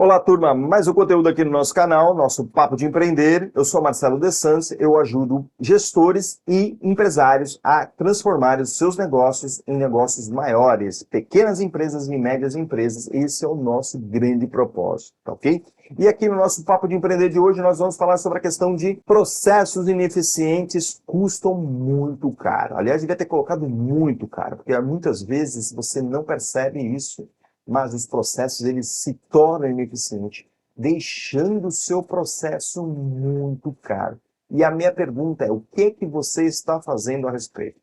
Olá, turma. Mais um conteúdo aqui no nosso canal, nosso Papo de Empreender. Eu sou Marcelo De Santos, eu ajudo gestores e empresários a transformar os seus negócios em negócios maiores, pequenas empresas e médias empresas. Esse é o nosso grande propósito, tá ok? E aqui no nosso Papo de Empreender de hoje, nós vamos falar sobre a questão de processos ineficientes custam muito caro. Aliás, devia ter colocado muito caro, porque muitas vezes você não percebe isso, mas os processos eles se tornam ineficientes, deixando o seu processo muito caro. E a minha pergunta é, o que você está fazendo a respeito?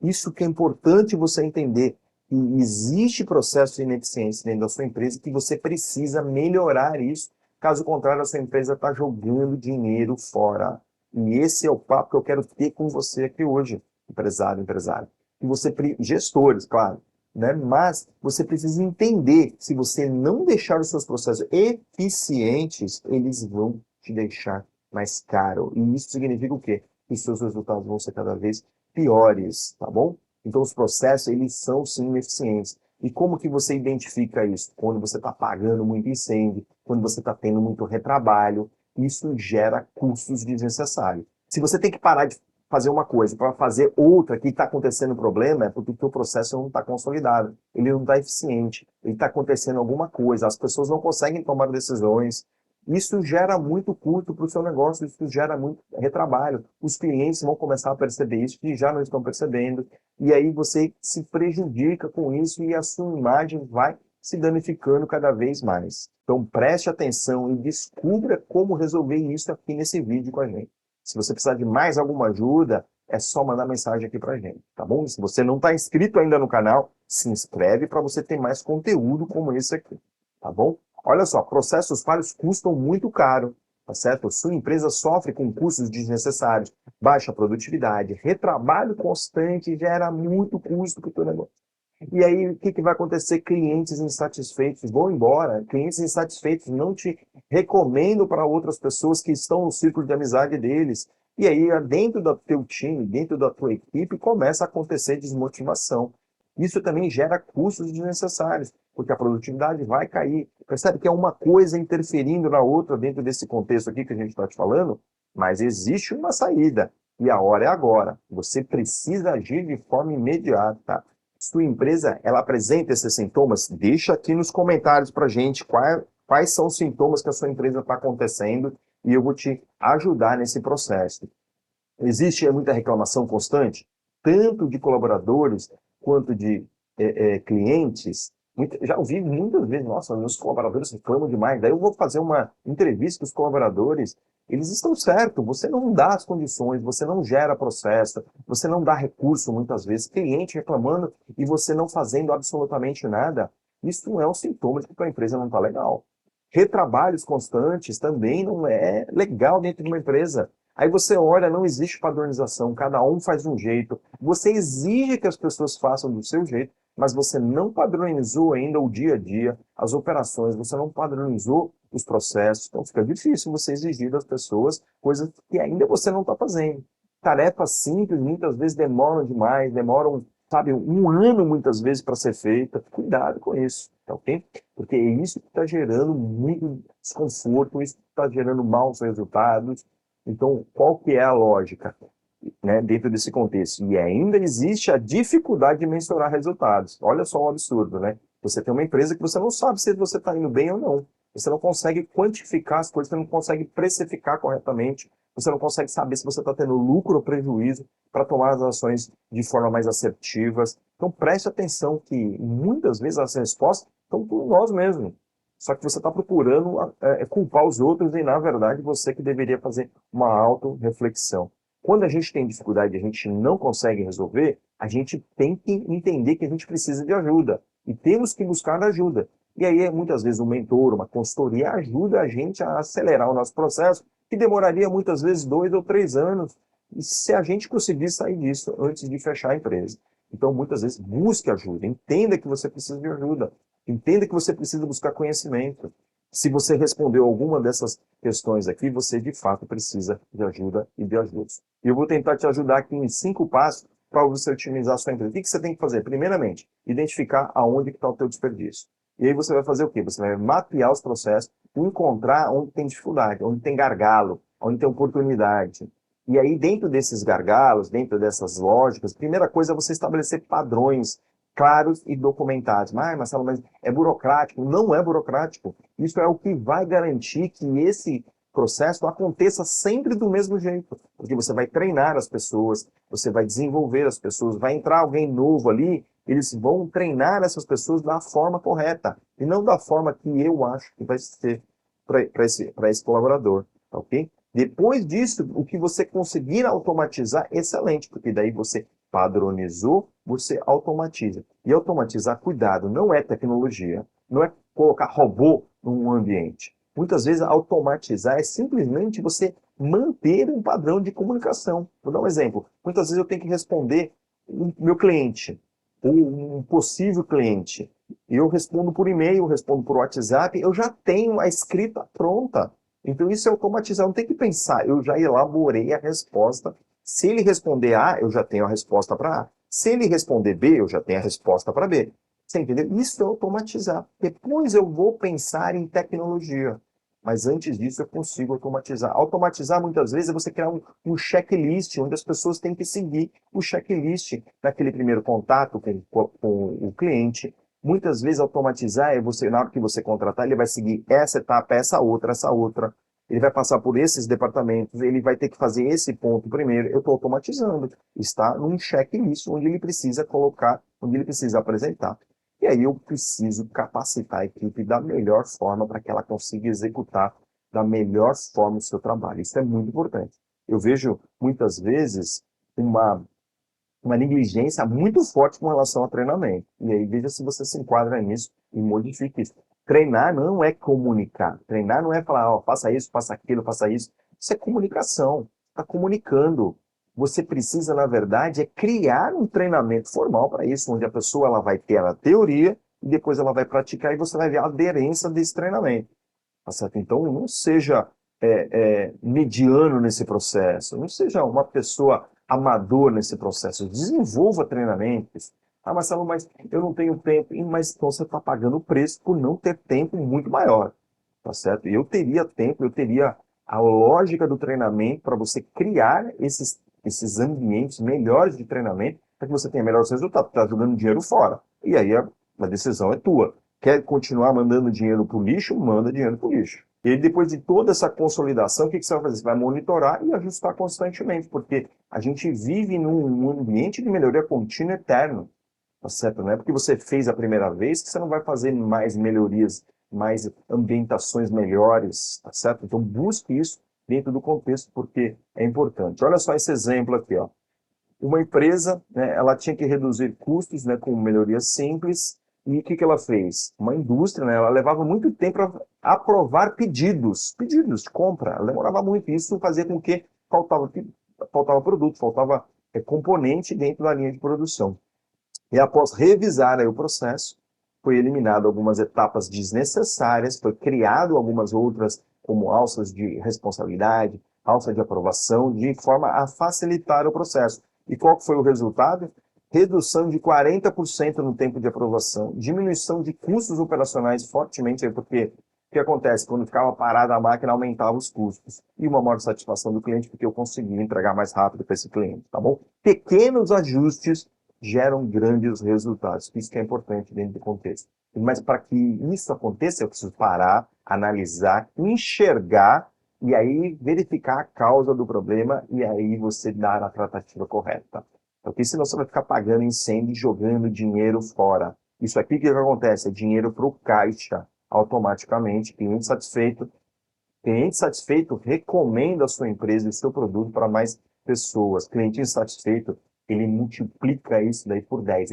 Isso que é importante você entender, que existe processo de ineficiência dentro da sua empresa, que você precisa melhorar isso, caso contrário a sua empresa está jogando dinheiro fora. E esse é o papo que eu quero ter com você aqui hoje, empresário. E você, gestores, claro, né? Mas você precisa entender, se você não deixar os seus processos eficientes, eles vão te deixar mais caro. E isso significa o quê? Que os seus resultados vão ser cada vez piores, tá bom? Então os processos, eles são sim ineficientes. E como que você identifica isso? Quando você está pagando muito incêndio, quando você está tendo muito retrabalho, isso gera custos desnecessários. Se você tem que parar de fazer uma coisa para fazer outra que está acontecendo problema, é porque o teu processo não está consolidado, ele não está eficiente, ele está acontecendo alguma coisa, as pessoas não conseguem tomar decisões. Isso gera muito custo para o seu negócio, isso gera muito retrabalho. Os clientes vão começar a perceber isso, que já não estão percebendo, e aí você se prejudica com isso e a sua imagem vai se danificando cada vez mais. Então preste atenção e descubra como resolver isso aqui nesse vídeo com a gente. Se você precisar de mais alguma ajuda, é só mandar mensagem aqui pra gente, tá bom? E se você não está inscrito ainda no canal, se inscreve para você ter mais conteúdo como esse aqui, tá bom? Olha só, processos falhos custam muito caro, tá certo? Sua empresa sofre com custos desnecessários, baixa produtividade, retrabalho constante gera muito custo para o teu negócio. E aí, o que vai acontecer? Clientes insatisfeitos vão embora. Clientes insatisfeitos não te recomendam para outras pessoas que estão no círculo de amizade deles. E aí, dentro do teu time, dentro da tua equipe, começa a acontecer desmotivação. Isso também gera custos desnecessários, porque a produtividade vai cair. Percebe que é uma coisa interferindo na outra dentro desse contexto aqui que a gente está te falando? Mas existe uma saída. E a hora é agora. Você precisa agir de forma imediata. Sua empresa, ela apresenta esses sintomas? Deixa aqui nos comentários para a gente quais são os sintomas que a sua empresa está acontecendo e eu vou te ajudar nesse processo. Existe muita reclamação constante, tanto de colaboradores quanto de clientes. Já ouvi muitas vezes, nossa, meus colaboradores reclamam demais. Daí eu vou fazer uma entrevista com os colaboradores, eles estão certos, você não dá as condições, você não gera processo, você não dá recurso muitas vezes, cliente reclamando e você não fazendo absolutamente nada. Isso não é um sintoma de que a tua empresa não está legal. Retrabalhos constantes também não é legal dentro de uma empresa. Aí você olha, não existe padronização, cada um faz de um jeito. Você exige que as pessoas façam do seu jeito, mas você não padronizou ainda o dia a dia, as operações, você não padronizou os processos. Então fica difícil você exigir das pessoas coisas que ainda você não está fazendo. Tarefas simples muitas vezes demoram demais, demoram, sabe, um ano muitas vezes para ser feita. Cuidado com isso, tá ok? Porque é isso que está gerando muito desconforto, isso que está gerando maus resultados. Então, qual que é a lógica, né, dentro desse contexto? E ainda existe a dificuldade de mensurar resultados. Olha só o absurdo, né? Você tem uma empresa que você não sabe se você está indo bem ou não. Você não consegue quantificar as coisas, você não consegue precificar corretamente, você não consegue saber se você está tendo lucro ou prejuízo para tomar as ações de forma mais assertivas. Então, preste atenção que muitas vezes as respostas estão por nós mesmos. Só que você está procurando culpar os outros e, na verdade, você que deveria fazer uma auto-reflexão. Quando a gente tem dificuldade e a gente não consegue resolver, a gente tem que entender que a gente precisa de ajuda. E temos que buscar ajuda. E aí, muitas vezes, um mentor, uma consultoria ajuda a gente a acelerar o nosso processo, que demoraria muitas vezes 2 ou 3 anos, e se a gente conseguir sair disso antes de fechar a empresa. Então, muitas vezes, busque ajuda. Entenda que você precisa de ajuda. Entenda que você precisa buscar conhecimento. Se você respondeu alguma dessas questões aqui, você de fato precisa de ajuda e de ajustes. E eu vou tentar te ajudar aqui em 5 passos para você otimizar a sua empresa. O que você tem que fazer? Primeiramente, identificar aonde está o teu desperdício. E aí você vai fazer o quê? Você vai mapear os processos, encontrar onde tem dificuldade, onde tem gargalo, onde tem oportunidade. E aí, dentro desses gargalos, dentro dessas lógicas, primeira coisa é você estabelecer padrões claros e documentados. Marcelo, mas é burocrático? Não é burocrático. Isso é o que vai garantir que esse processo aconteça sempre do mesmo jeito. Porque você vai treinar as pessoas, você vai desenvolver as pessoas, vai entrar alguém novo ali, eles vão treinar essas pessoas da forma correta, e não da forma que eu acho que vai ser para esse colaborador, tá ok? Depois disso, o que você conseguir automatizar, excelente, porque daí você padronizou, você automatiza. E automatizar, cuidado, não é tecnologia, não é colocar robô num ambiente. Muitas vezes automatizar é simplesmente você manter um padrão de comunicação. Vou dar um exemplo. Muitas vezes eu tenho que responder o meu cliente, ou um possível cliente. Eu respondo por e-mail, respondo por WhatsApp, eu já tenho a escrita pronta. Então isso é automatizar, não tem que pensar. Eu já elaborei a resposta. Se ele responder A, eu já tenho a resposta para A. Se ele responder B, eu já tenho a resposta para B. Você entendeu? Isso é automatizar. Depois eu vou pensar em tecnologia. Mas antes disso eu consigo automatizar. Automatizar, muitas vezes, é você criar um checklist, onde as pessoas têm que seguir o checklist naquele primeiro contato com o cliente. Muitas vezes automatizar é você, na hora que você contratar, ele vai seguir essa etapa, essa outra, essa outra. Ele vai passar por esses departamentos, ele vai ter que fazer esse ponto primeiro. Eu estou automatizando. Está num checklist onde ele precisa colocar, onde ele precisa apresentar. E aí eu preciso capacitar a equipe da melhor forma para que ela consiga executar da melhor forma o seu trabalho. Isso é muito importante. Eu vejo muitas vezes uma negligência muito forte com relação ao treinamento. E aí veja se você se enquadra nisso e modifique isso. Treinar não é comunicar. Treinar não é falar, ó, faça isso, faça aquilo, faça isso. Isso é comunicação. Está comunicando. Você precisa, na verdade, é criar um treinamento formal para isso, onde a pessoa ela vai ter a teoria e depois ela vai praticar e você vai ver a aderência desse treinamento. Tá certo? Então, não seja mediano nesse processo, não seja uma pessoa amador nesse processo, desenvolva treinamentos. Ah, Marcelo, mas eu não tenho tempo. Mas então você está pagando o preço por não ter tempo muito maior, tá certo? Eu teria tempo, eu teria a lógica do treinamento para você criar esses ambientes melhores de treinamento para que você tenha melhores resultados. Está jogando dinheiro fora. E aí a decisão é tua. Quer continuar mandando dinheiro para o lixo? Manda dinheiro para o lixo. E aí, depois de toda essa consolidação, o que você vai fazer? Você vai monitorar e ajustar constantemente, porque a gente vive num ambiente de melhoria contínua eterno, tá certo? Não é porque você fez a primeira vez que você não vai fazer mais melhorias, mais ambientações melhores, tá certo? Então, busque isso dentro do contexto, porque é importante. Olha só esse exemplo aqui, ó. Uma empresa, né, ela tinha que reduzir custos, né, com melhorias simples, e o que ela fez? Uma indústria, né, ela levava muito tempo para aprovar pedidos de compra, ela demorava muito, isso fazia com que faltava produto, faltava componente dentro da linha de produção. E após revisar aí o processo, foi eliminado algumas etapas desnecessárias, foi criado algumas outras, como alças de responsabilidade, alça de aprovação, de forma a facilitar o processo. E qual foi o resultado? Redução de 40% no tempo de aprovação, diminuição de custos operacionais fortemente, porque o que acontece? Quando ficava parada a máquina, aumentava os custos. E uma maior satisfação do cliente, porque eu conseguia entregar mais rápido para esse cliente, tá bom? Pequenos ajustes geram grandes resultados. Isso que é importante dentro do contexto. Mas para que isso aconteça, eu preciso parar, analisar, enxergar e aí verificar a causa do problema e aí você dar a tratativa correta. Porque senão você vai ficar pagando incêndio e jogando dinheiro fora. Isso aqui que acontece? É dinheiro para o caixa, automaticamente. Cliente satisfeito recomenda a sua empresa e seu produto para mais pessoas. Cliente insatisfeito, ele multiplica isso daí por 10.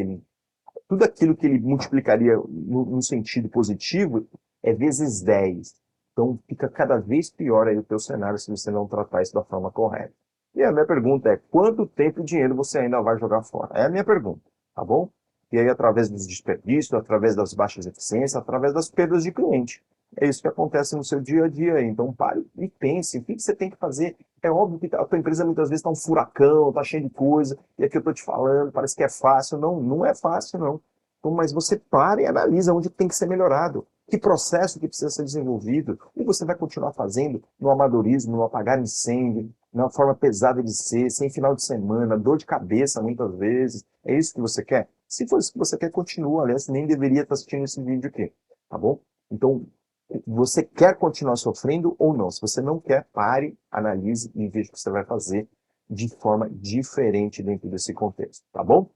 Tudo aquilo que ele multiplicaria no sentido positivo é vezes 10. Então fica cada vez pior aí o teu cenário se você não tratar isso da forma correta. E a minha pergunta é, quanto tempo e dinheiro você ainda vai jogar fora? É a minha pergunta, tá bom? E aí, através dos desperdícios, através das baixas eficiências, através das perdas de cliente. É isso que acontece no seu dia a dia. Então, pare e pense. O que você tem que fazer? É óbvio que a tua empresa muitas vezes está um furacão, está cheio de coisa, e aqui eu estou te falando, parece que é fácil. Não, não é fácil, não. Então, mas você para e analisa onde tem que ser melhorado. Que processo que precisa ser desenvolvido. Ou você vai continuar fazendo no amadorismo, no apagar incêndio, na forma pesada de ser, sem final de semana, dor de cabeça muitas vezes. É isso que você quer? Se for isso que você quer, continua. Aliás, nem deveria estar assistindo esse vídeo aqui. Tá bom? Então, você quer continuar sofrendo ou não? Se você não quer, pare, analise e veja o que você vai fazer de forma diferente dentro desse contexto. Tá bom?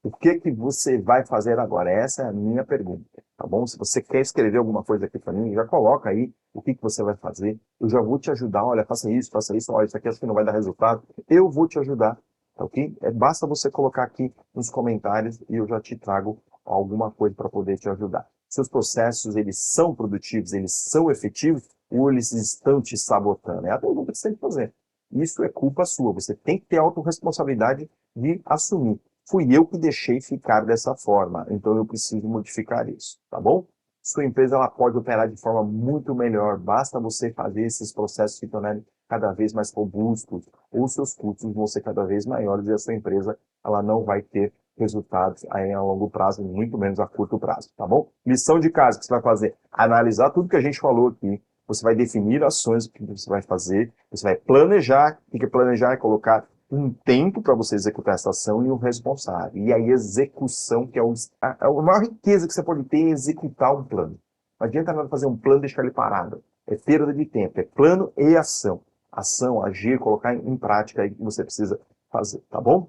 O que que você vai fazer agora? Essa é a minha pergunta, tá bom? Se você quer escrever alguma coisa aqui para mim, já coloca aí o que que você vai fazer. Eu já vou te ajudar. Olha, faça isso, olha, isso aqui acho que não vai dar resultado. Eu vou te ajudar, tá ok? Basta você colocar aqui nos comentários e eu já te trago alguma coisa para poder te ajudar. Seus processos, eles são produtivos, eles são efetivos ou eles estão te sabotando? É a pergunta que você tem que fazer. Isso é culpa sua. Você tem que ter autorresponsabilidade de assumir. Fui eu que deixei ficar dessa forma, então eu preciso modificar isso, tá bom? Sua empresa ela pode operar de forma muito melhor, basta você fazer esses processos se tornarem cada vez mais robustos, ou seus custos vão ser cada vez maiores e a sua empresa ela não vai ter resultados aí a longo prazo, muito menos a curto prazo, tá bom? Lição de casa que você vai fazer, analisar tudo que a gente falou aqui, você vai definir ações que você vai fazer, você vai planejar, o que é planejar? É colocar um tempo para você executar essa ação e um responsável. E a execução, que é a maior riqueza que você pode ter, é executar um plano. Não adianta nada fazer um plano e deixar ele parado. É perda de tempo, é plano e ação. Ação, agir, colocar em prática aí que você precisa fazer, tá bom?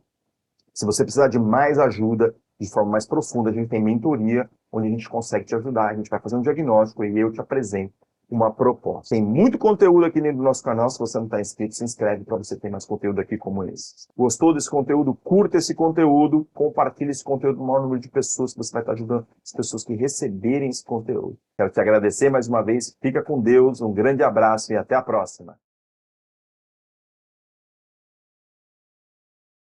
Se você precisar de mais ajuda, de forma mais profunda, a gente tem mentoria, onde a gente consegue te ajudar, a gente vai fazer um diagnóstico e eu te apresento uma proposta. Tem muito conteúdo aqui dentro do nosso canal. Se você não está inscrito, se inscreve para você ter mais conteúdo aqui como esse. Gostou desse conteúdo? Curta esse conteúdo, compartilhe esse conteúdo com o maior número de pessoas, que você vai estar ajudando as pessoas que receberem esse conteúdo. Quero te agradecer mais uma vez. Fica com Deus, um grande abraço e até a próxima.